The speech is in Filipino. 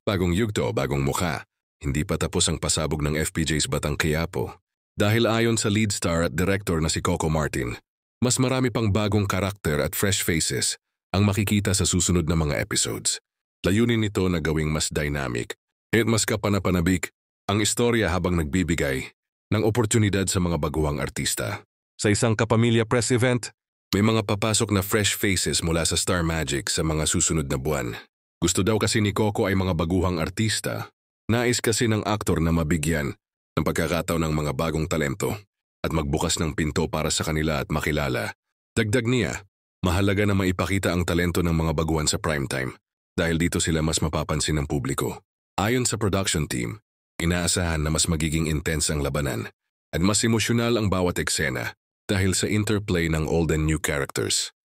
Bagong yugto, bagong mukha. Hindi pa tapos ang pasabog ng FPJ's Batang Quiapo. Dahil ayon sa lead star at director na si Coco Martin, mas marami pang bagong karakter at fresh faces ang makikita sa susunod na mga episodes. Layunin nito na gawing mas dynamic at mas kapanapanabik ang istorya habang nagbibigay ng oportunidad sa mga baguhang artista. Sa isang kapamilya press event, may mga papasok na fresh faces mula sa Star Magic sa mga susunod na buwan. Gusto daw kasi ni Coco ay mga baguhang artista. Nais kasi ng aktor na mabigyan ng pagkakataon ng mga bagong talento at magbukas ng pinto para sa kanila at makilala. Dagdag niya, mahalaga na maipakita ang talento ng mga baguhan sa primetime dahil dito sila mas mapapansin ng publiko. Ayon sa production team, inaasahan na mas magiging intense ang labanan at mas emosyonal ang bawat eksena dahil sa interplay ng old and new characters.